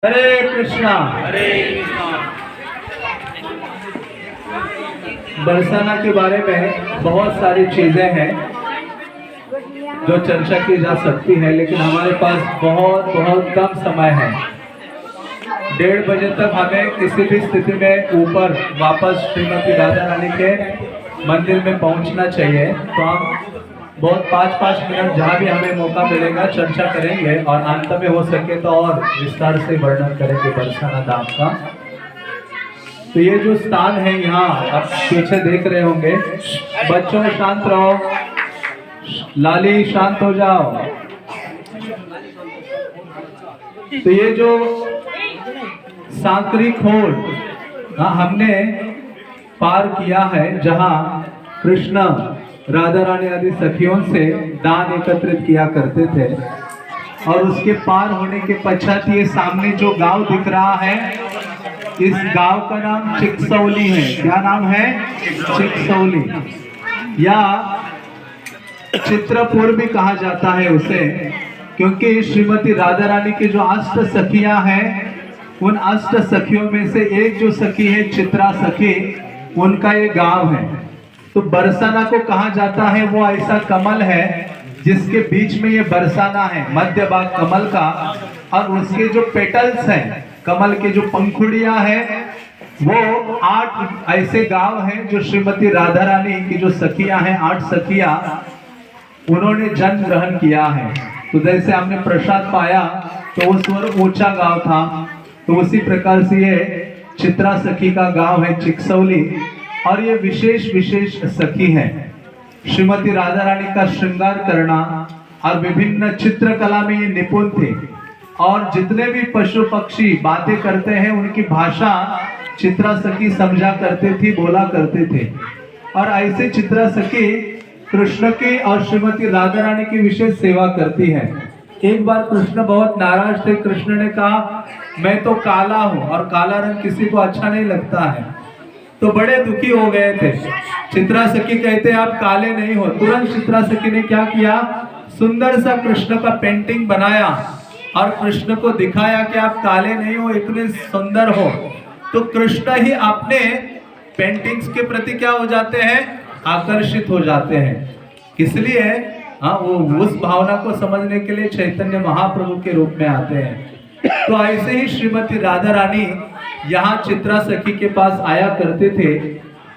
हरे कृष्णा। हरे कृष्णा। बरसाना के बारे में बहुत सारी चीजें हैं जो चर्चा की जा सकती है, लेकिन हमारे पास बहुत बहुत कम समय है। 1:30 बजे तक हमें किसी भी स्थिति में ऊपर वापस श्रीमती राधा रानी के मंदिर में पहुंचना चाहिए। तो हम बहुत 5-5 मिनट जहाँ भी हमें मौका मिलेगा चर्चा करेंगे और अंत में हो सके तो और विस्तार से वर्णन करेंगे बरसाना धाम का। तो ये जो स्थान है, यहाँ आप पीछे देख रहे होंगे। बच्चों शांत रहो, लाली शांत हो जाओ। तो ये जो सांकरी खोल हमने पार किया है, जहाँ कृष्ण राधा रानी आदि सखियों से दान एकत्रित किया करते थे, और उसके पार होने के पश्चात ये सामने जो गांव दिख रहा है, इस गांव का नाम चिकसौली है। क्या नाम है? चिकसौली, या चित्रपुर भी कहा जाता है उसे, क्योंकि श्रीमती राधा रानी के जो अष्ट सखियां हैं, उन अष्ट सखियों में से एक जो सखी है चित्रा सखी, उनका ये गांव है। तो बरसाना को कहा जाता है, वो ऐसा कमल है जिसके बीच में ये बरसाना है, मध्य भाग कमल का, और उसके जो पेटल्स हैं, कमल के जो पंखुड़ियां हैं, वो 8 ऐसे गांव हैं जो श्रीमती राधा रानी की जो सखियां हैं, 8 सखियां, उन्होंने जन्म ग्रहण किया है। तो जैसे हमने प्रसाद पाया तो उस पर ऊंचा गांव था, तो उसी प्रकार से ये चित्रा सखी का गांव है चिकसौली, और ये विशेष सखी है। श्रीमती राधा रानी का श्रृंगार करना और विभिन्न चित्रकला में ये निपुण थे, और जितने भी पशु पक्षी बातें करते हैं उनकी भाषा चित्रा सखी समझा करते थी, बोला करते थे। और ऐसे चित्रा सखी कृष्ण की और श्रीमती राधा रानी की विशेष सेवा करती है। एक बार कृष्ण बहुत नाराज थे। कृष्ण ने कहा, मैं तो काला हूं और काला रंग किसी को अच्छा नहीं लगता है। तो बड़े दुखी हो गए थे। चित्रा सखी कहते, आप काले नहीं हो। तुरंत चित्रा सखी ने क्या किया, सुंदर सा कृष्ण का पेंटिंग बनाया और कृष्ण को दिखाया कि आप काले नहीं हो, इतने सुंदर हो। तो कृष्ण ही अपने पेंटिंग्स के प्रति क्या हो जाते हैं, आकर्षित हो जाते हैं। इसलिए वो उस भावना को समझने के लिए चैतन्य महाप्रभु के रूप में आते हैं। तो ऐसे ही श्रीमती राधा रानी यहाँ चित्रा सखी के पास आया करते थे,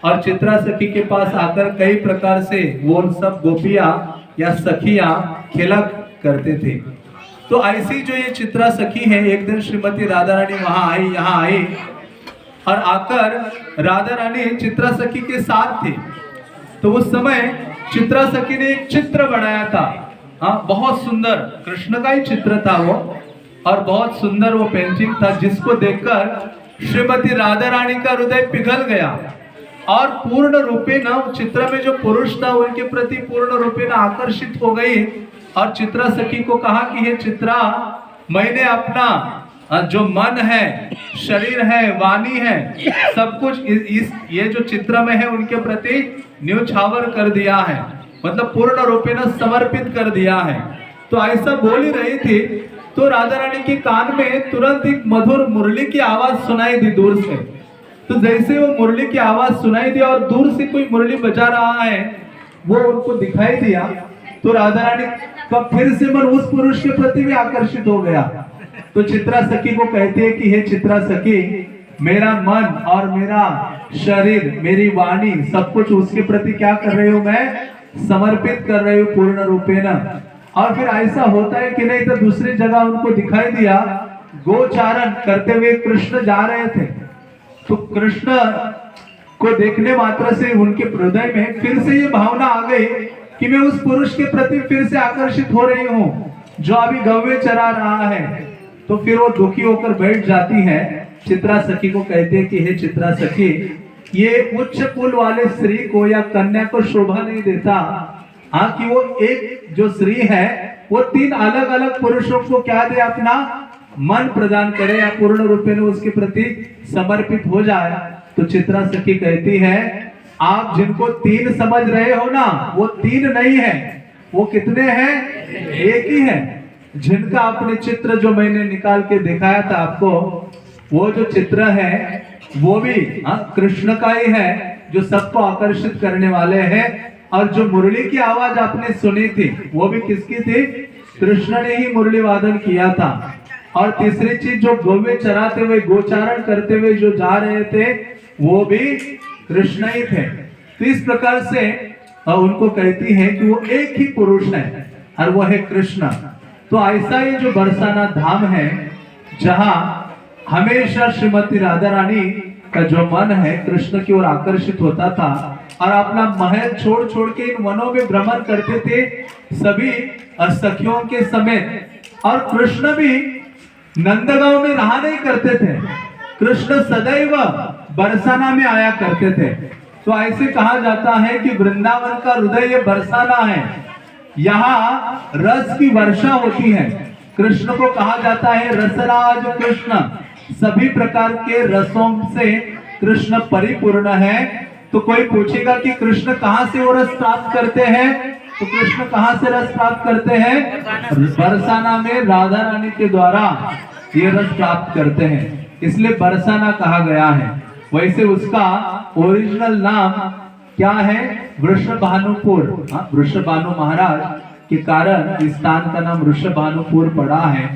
और चित्रा सखी के पास आकर कई प्रकार से वो सब गोपियां या सखियां खेला करते थे। तो ऐसी जो ये चित्रा सखी है, एक दिन श्रीमती राधा रानी वहां आई, यहाँ आई, और आकर राधा रानी चित्रा सखी के साथ थी। तो उस समय चित्रा सखी ने एक चित्र बनाया था, बहुत सुंदर कृष्ण का ही चित्र था वो, और बहुत सुंदर वो पेंटिंग था, जिसको देखकर श्रीमती राधा रानी का हृदय पिघल गया, और पूर्ण रूपे न चित्र में जो पुरुष था उनके प्रति पूर्ण रूपे न आकर्षित हो गई। और चित्रा सखी को कहा कि हे चित्रा, मैंने अपना जो मन है, शरीर है, वाणी है, सब कुछ इस ये जो चित्र में है उनके प्रति न्यौछावर कर दिया है, मतलब पूर्ण रूपे न समर्पित कर दिया है। तो ऐसा बोल ही रही थी, तो राधा रानी के कान में तुरंत एक मधुर मुरली की आवाज सुनाई दी दूर से। तो जैसे वो मुरली की आवाज सुनाई दी और दूर से कोई मुरली बजा रहा है, वो उनको दिखाई दिया, तो राधा रानी का फिर से मन उस पुरुष के प्रति भी आकर्षित हो गया। तो चित्रा सखी को कहती है कि हे चित्रा सखी, मेरा मन और मेरा शरीर, मेरी वाणी, सब कुछ उसके प्रति क्या कर रही हूँ, मैं समर्पित कर रही हूँ पूर्ण रूपे न। और फिर ऐसा होता है कि नहीं, तो दूसरी जगह उनको दिखाई दिया, गोचारण करते हुए कृष्ण जा रहे थे। तो कृष्ण को देखने मात्र से उनके हृदय में फिर से ये भावना आ गई कि मैं उस पुरुष के प्रति फिर से आकर्षित हो रही हूँ जो अभी गव्वे चरा रहा है। तो फिर वो दुखी होकर बैठ जाती है। चित्रा सखी को कहते हैं कि हे चित्रा सखी, ये उच्च कुल वाले स्त्री को या कन्या को शोभा नहीं देता, कि वो एक जो स्त्री है वो 3 अलग अलग पुरुषों को क्या दे, अपना मन प्रदान करे या पूर्ण रूपे में उसके प्रति समर्पित हो जाए। तो चित्रा सखी कहती है, आप जिनको 3 समझ रहे हो ना, वो 3 नहीं है, वो कितने हैं, एक ही है। जिनका अपने चित्र जो मैंने निकाल के दिखाया था आपको, वो जो चित्र है वो भी कृष्ण का ही है, जो सबको आकर्षित करने वाले हैं। और जो मुरली की आवाज आपने सुनी थी वो भी किसकी थी? कृष्ण ने ही मुरली वादन किया था। और तीसरी चीज, जो गोवे चराते हुए गोचारण करते हुए जो जा रहे थे वो भी कृष्ण ही थे। तो इस प्रकार से उनको कहती है कि वो एक ही पुरुष है और वो है कृष्ण। तो ऐसा ही जो बरसाना धाम है जहां हमेशा श्रीमती राधा रानी का जो मन है कृष्ण की ओर आकर्षित होता था और अपना महल छोड़ छोड़ के इन वनों में भ्रमण करते थे सभी सखियों के समेत। और कृष्ण भी नंदगांव में रहा नहीं करते थे, कृष्ण सदैव बरसाना में आया करते थे। तो ऐसे कहा जाता है कि वृंदावन का हृदय ये बरसाना है, यहाँ रस की वर्षा होती है। कृष्ण को कहा जाता है रसराज कृष्ण, सभी प्रकार के रसों से कृष्ण परिपूर्ण है। तो कोई पूछेगा कि कृष्ण कहाँ से वो रस प्राप्त करते हैं, तो कृष्ण कहाँ से रस प्राप्त करते हैं? बरसाना में राधा रानी के द्वारा ये रस प्राप्त करते हैं, इसलिए बरसाना कहा गया है। वैसे उसका ओरिजिनल नाम क्या है? वृषभानुपुर। वृषभानु महाराज के कारण इस स्थान का नाम वृषभानुपुर पड़ा है।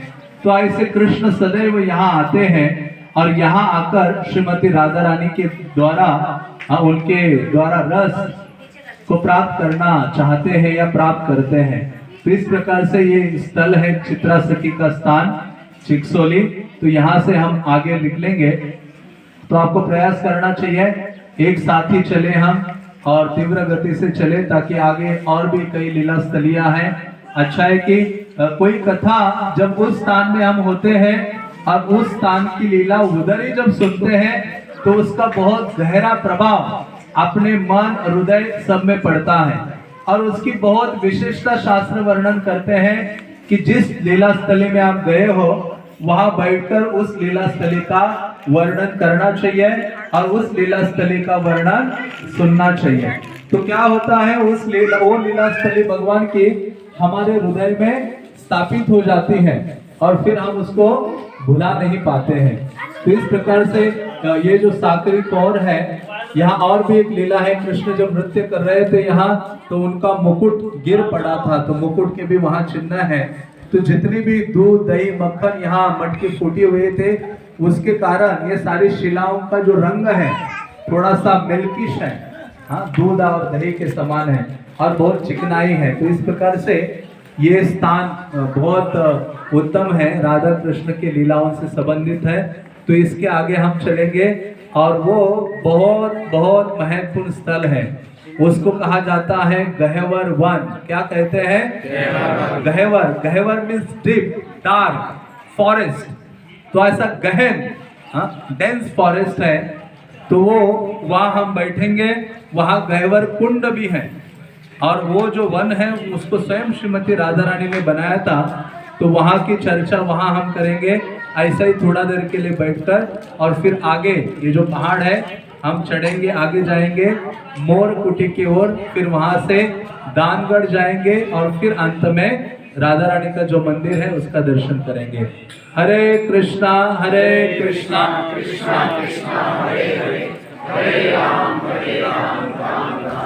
तो ऐसे कृष्ण सदैव यहाँ आते हैं और यहाँ आकर श्रीमती राधा रानी के द्वारा उनके द्वारा रस को प्राप्त करना चाहते हैं या प्राप्त करते हैं। तो इस प्रकार से ये स्थल है चित्रा सखी का स्थान चिकसोली। तो यहाँ से हम आगे निकलेंगे, तो आपको प्रयास करना चाहिए एक साथ ही चले हम और तीव्र गति से चले, ताकि आगे और भी कई लीला स्थलियां हैं। अच्छा है कि कोई कथा जब उस स्थान में हम होते हैं और उस स्थान की लीला उधर ही जब सुनते हैं तो उसका बहुत गहरा प्रभाव अपने मन हृदय सब में पड़ता है। और उसकी बहुत विशेषता शास्त्र वर्णन करते हैं कि जिस लीला स्थली में आप गए हो वहां बैठकर उस लीला स्थली का वर्णन करना चाहिए और उस लीला स्थली का वर्णन सुनना चाहिए। तो क्या होता है, उस वो लीला स्थली भगवान की हमारे हृदय में स्थापित हो जाती है और फिर हम उसको भुला नहीं पाते हैं। तो इस प्रकार से ये जो साकरी कौर है, यहाँ और भी एक लीला है। कृष्ण जब नृत्य कर रहे थे यहाँ, तो उनका मुकुट गिर पड़ा था, तो मुकुट के भी वहां चिन्ह है। तो जितनी भी दूध दही मक्खन यहाँ मटके फूटे हुए थे, उसके कारण ये सारी शिलाओं का जो रंग है थोड़ा सा मिल्किश है, दूध और दही के समान है और बहुत चिकनाई है। तो इस प्रकार से ये स्थान बहुत उत्तम है, राधा कृष्ण के लीलाओं से संबंधित है। तो इसके आगे हम चलेंगे और वो बहुत बहुत महत्वपूर्ण स्थल है, उसको कहा जाता है गहेवर वन। क्या कहते हैं? गहेवर। गहेवर मीन्स डीप डार्क फॉरेस्ट। तो ऐसा गहन डेंस फॉरेस्ट है, तो वो वहाँ हम बैठेंगे। वहाँ गहेवर कुंड भी है और वो जो वन है उसको स्वयं श्रीमती राधा रानी ने बनाया था। तो वहाँ की चर्चा वहाँ हम करेंगे, ऐसा ही थोड़ा देर के लिए बैठकर। और फिर आगे ये जो पहाड़ है हम चढ़ेंगे, आगे जाएंगे मोर कुटी की ओर, फिर वहां से दानगढ़ जाएंगे और फिर अंत में राधा रानी का जो मंदिर है उसका दर्शन करेंगे। हरे कृष्णा कृष्णा कृष्णा हरे हरे, हरे राम राम राम।